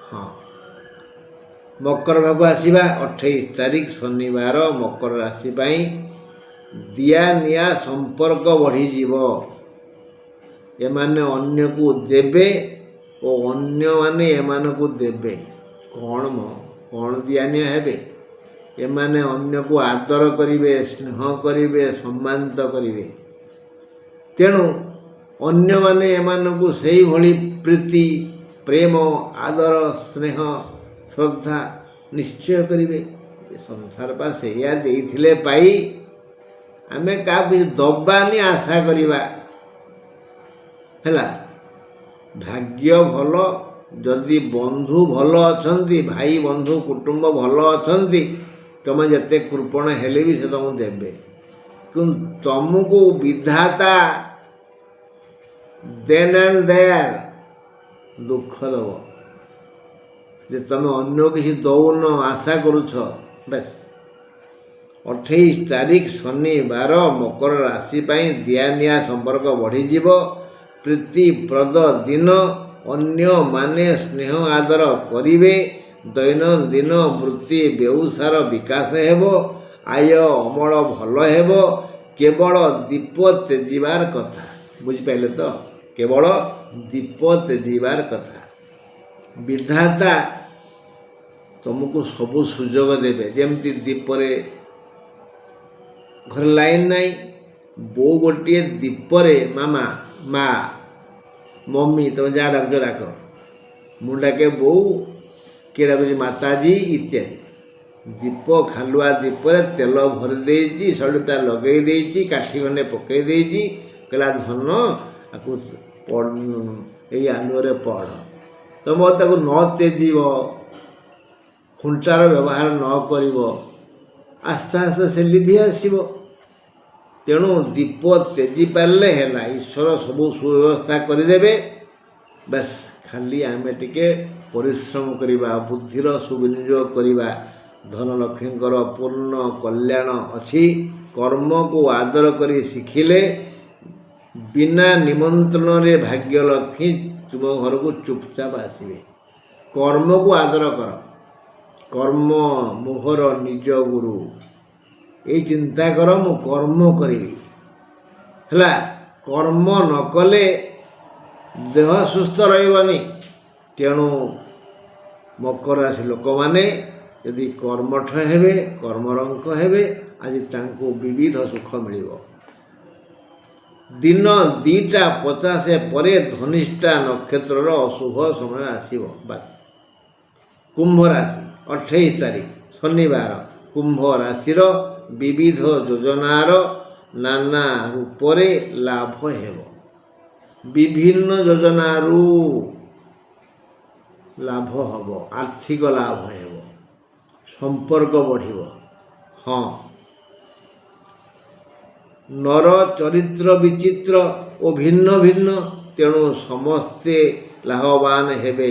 ହଁ, ମକର ଭାଗକୁ ଆସିବା। 28 ତାରିଖ ଶନିବାର ମକର ରାଶି ପାଇଁ ଦିଆ ନିଆ ସମ୍ପର୍କ ବଢ଼ିଯିବ। ଏମାନେ ଅନ୍ୟକୁ ଦେବେ ଓ ଅନ୍ୟମାନେ ଏମାନଙ୍କୁ ଦେବେ। କ'ଣ ଦିଆ ନିଆ ହେବେ? ଏମାନେ ଅନ୍ୟକୁ ଆଦର କରିବେ, ସ୍ନେହ କରିବେ, ସମ୍ମାନିତ କରିବେ। ତେଣୁ ଅନ୍ୟମାନେ ଏମାନଙ୍କୁ ସେଇଭଳି ପ୍ରୀତି, ପ୍ରେମ, ଆଦର, ସ୍ନେହ, ଶ୍ରଦ୍ଧା ନିଶ୍ଚୟ କରିବେ। ସଂସାର ପା ସେଇଆ ଦେଇଥିଲେ ପାଇ, ଆମେ କାହାକୁ ଦବାନି ଆଶା କରିବା। ହେଲା, ଭାଗ୍ୟ ଭଲ ଯଦି ବନ୍ଧୁ ଭଲ ଅଛନ୍ତି, ଭାଇ ବନ୍ଧୁ କୁଟୁମ୍ବ ଭଲ ଅଛନ୍ତି, ତମେ ଯେତେ କୃପଣ ହେଲେ ବି ସେ ତମକୁ ଦେବେ। କିନ୍ତୁ ତମକୁ ବିଧାତା ଦେନ୍ ଆଣ୍ଡ ଦେୟାର ଦୁଃଖ ଦେବ ଯେ ତମେ ଅନ୍ୟ କିଛି ଦଉନ, ଆଶା କରୁଛ। ବେଶ 28 ତାରିଖ ଶନିବାର ମକର ରାଶି ପାଇଁ ଦିଆନିଆ ସମ୍ପର୍କ ବଢ଼ିଯିବ। ପ୍ରୀତିପ୍ରଦ ଦିନ, ଅନ୍ୟମାନେ ସ୍ନେହ ଆଦର କରିବେ। ଦୈନନ୍ଦିନ ବୃତ୍ତି ବ୍ୟବସାୟର ବିକାଶ ହେବ। ଆୟ ଅମଳ ଭଲ ହେବ। କେବଳ ଦୀପ ତେଜିବାର କଥା। ବୁଝିପାରିଲେ ତ? କେବଳ ଦୀପ ତେଜିବାର କଥା। ବିଧାତା ତମକୁ ସବୁ ସୁଯୋଗ ଦେବେ। ଯେମିତି ଦୀପରେ ଘରେ ଲାଇନ୍ ନାହିଁ, ବୋଉ ଗୋଟିଏ ଦୀପରେ ମାମା, ମା, ମମି, ତମେ ଯାହା ଡାକୁଛ ଡାକ, ମୁଁ ଡାକେ ବୋଉ, କିଏ ଡାକୁଛି ମାତାଜୀ ଇତ୍ୟାଦି। ଦୀପ ଖାଲୁଆ ଦୀପରେ ତେଲ ଭରି ଦେଇଛି, ସଳିତା ଲଗେଇ ଦେଇଛି, କାଠି ଖଣ୍ଡେ ପକେଇ ଦେଇଛି, କହିଲା ଧନ ଆକୁ ଏଇ ଆଲୁଅରେ ପଢ଼। ତମ ତାକୁ ନ ତେଜିବ, ଖୁଣ୍ଟାର ବ୍ୟବହାର ନ କରିବ, ଆସ୍ତେ ଆସ୍ତେ ସେ ଲିଭି ଆସିବ। ତେଣୁ ଦୀପ ତେଜି ପାରିଲେ ହେଲା। ଈଶ୍ୱର ସବୁ ସୁବ୍ୟବସ୍ଥା କରିଦେବେ। ବାସ୍ ଖାଲି ଆମେ ଟିକେ ପରିଶ୍ରମ କରିବା, ବୁଦ୍ଧିର ସୁବିନିଯୋଗ କରିବା। ଧନଲକ୍ଷ୍ମୀଙ୍କର ପୂର୍ଣ୍ଣ କଲ୍ୟାଣ ଅଛି। କର୍ମକୁ ଆଦର କରି ଶିଖିଲେ ବିନା ନିମନ୍ତ୍ରଣରେ ଭାଗ୍ୟଲକ୍ଷ୍ମୀ ତୁମ ଘରକୁ ଚୁପଚାପ ଆସିବେ। କର୍ମକୁ ଆଦର କର। କର୍ମ ମୋହର ନିଜ ଗୁରୁ। ଏଇ ଚିନ୍ତା କର, ମୁଁ କର୍ମ କରିବି। ହେଲା, କର୍ମ ନ କଲେ ଦେହ ସୁସ୍ଥ ରହିବନି। ତେଣୁ ମକର ରାଶି ଲୋକମାନେ ଯଦି କର୍ମଠ ହେବେ, କର୍ମରଙ୍କ ହେବେ, ଆଜି ତାଙ୍କୁ ବିବିଧ ସୁଖ ମିଳିବ। ଦିନ 2ଟା 50 ପରେ ଧନିଷ୍ଠା ନକ୍ଷତ୍ରର ଅଶୁଭ ସମୟ ଆସିବ। ବାସ୍। କୁମ୍ଭ ରାଶି 28 ତାରିଖ ଶନିବାର। କୁମ୍ଭ ରାଶିର ବିବିଧ ଯୋଜନାର ନାନା ରୂପରେ ଲାଭ ହେବ। ବିଭିନ୍ନ ଯୋଜନାରୁ ଲାଭ ହେବ, ଆର୍ଥିକ ଲାଭ ହେବ, ସମ୍ପର୍କ ବଢ଼ିବ। ହଁ, ନର ଚରିତ୍ର ବିଚିତ୍ର ଓ ଭିନ୍ନ ଭିନ୍ନ, ତେଣୁ ସମସ୍ତେ ଲାଭବାନ ହେବେ।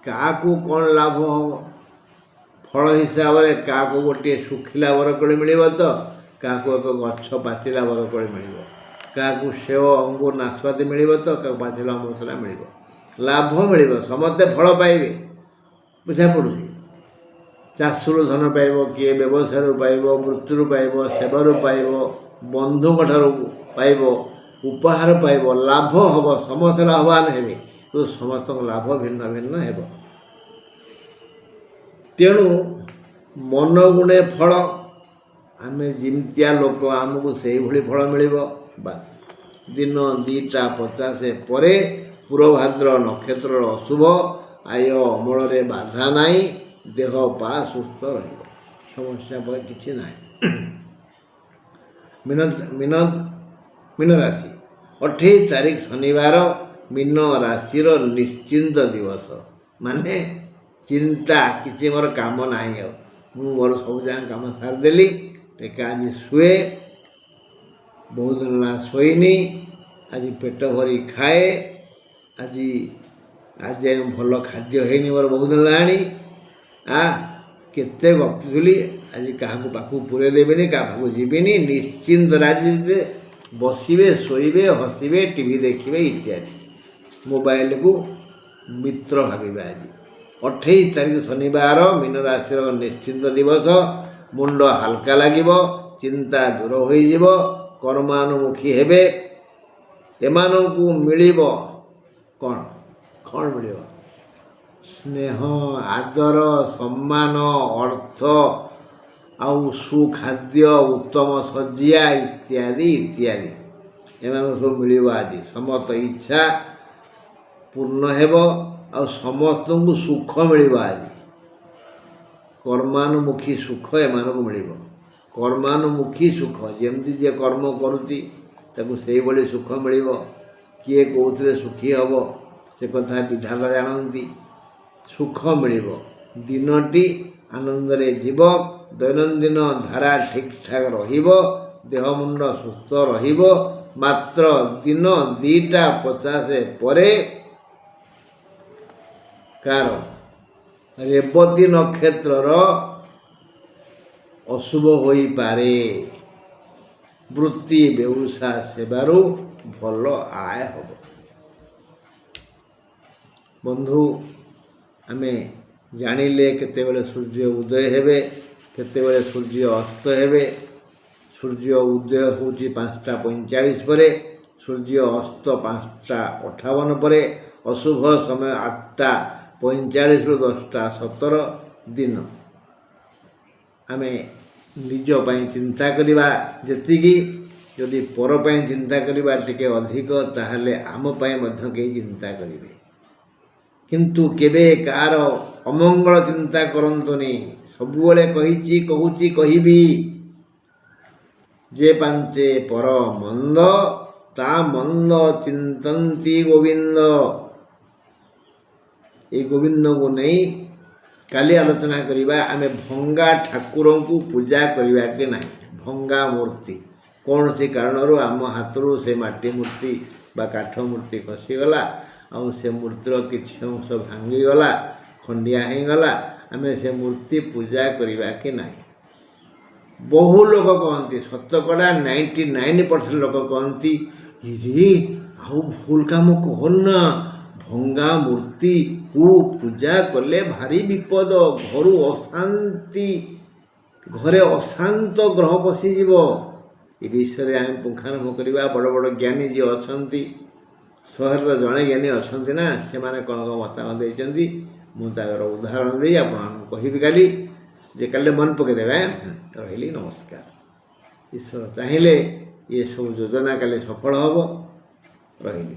କାହାକୁ କ'ଣ ଲାଭ ହେବ? ଫଳ ହିସାବରେ କାହାକୁ ଗୋଟିଏ ଶୁଖିଲା ବରକୋଳି ମିଳିବ ତ, କାହାକୁ ଏକ ଗଛ ପାଚିଲା ବରକୋଳି ମିଳିବ, କାହାକୁ ସେଓ, ଅଙ୍ଗୁର, ନାଶପାତି ମିଳିବ ତ, କାହାକୁ ପାଚିଲା ଅମୃତଭଣ୍ଡା ମିଳିବ। ଲାଭ ମିଳିବ, ସମସ୍ତେ ଫଳ ପାଇବେ। ବୁଝା ପଡ଼ୁଛି? ଚାଷରୁ ଧନ ପାଇବ, କିଏ ବ୍ୟବସାୟରୁ ପାଇବ, ବୃତ୍ତିରୁ ପାଇବ, ସେବାରୁ ପାଇବ, ବନ୍ଧୁଙ୍କ ଠାରୁ ପାଇବ, ଉପହାର ପାଇବ, ଲାଭ ହେବ। ସମସ୍ତେ ଲାଭବାନ ହେବେ, କିନ୍ତୁ ସମସ୍ତଙ୍କ ଲାଭ ଭିନ୍ନ ଭିନ୍ନ ହେବ। ତେଣୁ ମନ ଗୁଣେ ଫଳ। ଆମେ ଯେମିତିଆ ଲୋକ ଆମକୁ ସେଇଭଳି ଫଳ ମିଳିବ। ବାସ୍। ଦିନ 2ଟା 50 ପରେ ପୂର୍ବଭାଦ୍ର ନକ୍ଷତ୍ରର ଅଶୁଭ। ଆୟ ଅମଳରେ ବାଧା ନାହିଁ। ଦେହ ପା ସୁସ୍ଥ ରହିବ। ସମସ୍ୟା ଭୟ କିଛି ନାହିଁ। ମୀନ ରାଶି 28 ତାରିଖ ଶନିବାର। ମୀନ ରାଶିର ନିଶ୍ଚିନ୍ତ ଦିବସ। ମାନେ ଚିନ୍ତା କିଛି ମୋର କାମ ନାହିଁ। ଆଉ ମୁଁ ମୋର ସବୁ ଯାକ କାମ ସାରିଦେଲି। ଟିକେ ଆଜି ଶୁଏ। ବହୁତ ଦିନ ହେଲା ଶୋଇନି। ଆଜି ପେଟ ଭରି ଖାଏ। ଆଜି ଭଲ ଖାଦ୍ୟ ହେଇନି ମୋର ବହୁତ ଦିନ ହେଲାଣି। କେତେ ଗପୁଥିଲି। ଆଜି କାହାକୁ ପାଖକୁ ପୁରେଇ ଦେବିନି, କାହା ପାଖକୁ ଯିବିନି। ନିଶ୍ଚିନ୍ତ ରାଜିରେ ବସିବେ, ଶୋଇବେ, ହସିବେ, ଟିଭି ଦେଖିବେ ଇତ୍ୟାଦି। ମୋବାଇଲକୁ ମିତ୍ର ଭାବିବେ। ଆଜି 28 ତାରିଖ ଶନିବାର। ମୀନ ରାଶିର ନିଶ୍ଚିନ୍ତ ଦିବସ। ମୁଣ୍ଡ ହାଲକା ଲାଗିବ, ଚିନ୍ତା ଦୂର ହୋଇଯିବ, କର୍ମାନୁମୁଖୀ ହେବେ। ଏମାନଙ୍କୁ ମିଳିବ କ'ଣ? କ'ଣ ମିଳିବ? ସ୍ନେହ, ଆଦର, ସମ୍ମାନ, ଅର୍ଥ ଆଉ ସୁଖାଦ୍ୟ ଉତ୍ତମ ଶଯ୍ୟା ଇତ୍ୟାଦି ଇତ୍ୟାଦି ଏମାନଙ୍କୁ ସବୁ ମିଳିବ ଆଜି। ସମସ୍ତ ଇଚ୍ଛା ପୂର୍ଣ୍ଣ ହେବ ଆଉ ସମସ୍ତଙ୍କୁ ସୁଖ ମିଳିବ ଆଜି। କର୍ମାନୁମୁଖୀ ସୁଖ ଏମାନଙ୍କୁ ମିଳିବ। କର୍ମାନୁମୁଖୀ ସୁଖ, ଯେମିତି ଯିଏ କର୍ମ କରୁଛି ତାକୁ ସେଇଭଳି ସୁଖ ମିଳିବ। କିଏ କେଉଁଥିରେ ସୁଖୀ ହେବ ସେ କଥା ବିଧାତା ଜାଣନ୍ତି। ସୁଖ ମିଳିବ, ଦିନଟି ଆନନ୍ଦରେ ଯିବ, ଦୈନନ୍ଦିନ ଧାରା ଠିକ୍ଠାକ୍ ରହିବ, ଦେହ ମୁଣ୍ଡ ସୁସ୍ଥ ରହିବ। ମାତ୍ର ଦିନ 2:50 ପରେ କାର ରେବତୀ ନକ୍ଷତ୍ରର ଅଶୁଭ ହୋଇପାରେ। ବୃତ୍ତି ବ୍ୟବସାୟ ସେବାରୁ ଭଲ ଆୟ ହେବ। ବନ୍ଧୁ, ଆମେ ଜାଣିଲେ କେତେବେଳେ ସୂର୍ଯ୍ୟ ଉଦୟ ହେବେ, କେତେବେଳେ ସୂର୍ଯ୍ୟ ଅସ୍ତ ହେବେ। ସୂର୍ଯ୍ୟ ଉଦୟ ହେଉଛି 5:45 ପରେ, ସୂର୍ଯ୍ୟ ଅସ୍ତ 5:58 ପରେ, ଅଶୁଭ ସମୟ 8:45ରୁ 10:17 ଦିନ। ଆମେ ନିଜ ପାଇଁ ଚିନ୍ତା କରିବା ଯେତିକି, ଯଦି ପର ପାଇଁ ଚିନ୍ତା କରିବା ଟିକେ ଅଧିକ, ତାହେଲେ ଆମ ପାଇଁ ମଧ୍ୟ କେହି ଚିନ୍ତା କରିବେ। କିନ୍ତୁ କେବେ କାହାର ଅମଙ୍ଗଳ ଚିନ୍ତା କରନ୍ତୁନି। ସବୁବେଳେ କହୁଛି କହିବି, ଯେ ପାଞ୍ଚେ ପର ମନ୍ଦ ତା ମନ୍ଦ ଚିନ୍ତନ୍ତି ଗୋବିନ୍ଦ। এই ଗୋବିନ୍ଦଙ୍କୁ ନେଇ କାଲି ଆଲୋଚନା କରିବା। ଆମେ ଭଙ୍ଗା ଠାକୁରଙ୍କୁ ପୂଜା କରିବା କି ନାହିଁ। ଭଙ୍ଗା ମୂର୍ତ୍ତି କୌଣସି କାରଣରୁ ଆମ ହାତରୁ ସେ ମାଟି ମୂର୍ତ୍ତି ବା କାଠ ମୂର୍ତ୍ତି ଖସିଗଲା, ଆଉ ସେ ମୂର୍ତ୍ତିର କିଛି ଅଂଶ ଭାଙ୍ଗିଗଲା, ଖଣ୍ଡିଆ ହେଇଗଲା, ଆମେ ସେ ମୂର୍ତ୍ତି ପୂଜା କରିବା କି ନାହିଁ। ବହୁ ଲୋକ କହନ୍ତି, ଶତକଡ଼ା 99% ଲୋକ କହନ୍ତି, ରେ ଆଉ ଭୁଲ କାମ କହନା, ଭଙ୍ଗା ମୂର୍ତ୍ତିକୁ ପୂଜା କଲେ ଭାରି ବିପଦ, ଘରୁ ଅଶାନ୍ତି, ଘରେ ଅଶାନ୍ତ ଗ୍ରହ ପଶିଯିବ। ଏ ବିଷୟରେ ଆମେ ପୁଙ୍ଖାନୁପୁଙ୍ଖ କରିବା। ବଡ଼ ବଡ଼ ଜ୍ଞାନୀ ଯିଏ ଅଛନ୍ତି, ସହରରେ ଜଣେ ଜ୍ଞାନୀ ଅଛନ୍ତି ନା, ସେମାନେ କ'ଣ ମତାମତ ଦେଇଛନ୍ତି, ମୁଁ ତାଙ୍କର ଉଦାହରଣ ଦେଇ ଆପଣମାନଙ୍କୁ କହିବି କାଲି, ଯେ କାଲି ମନେ ପକାଇଦେବେ। ରହିଲି, ନମସ୍କାର। ଈଶ୍ୱର ଚାହିଁଲେ ଏସବୁ ଯୋଜନା କାଲି ସଫଳ ହେବ। ରହିଲି।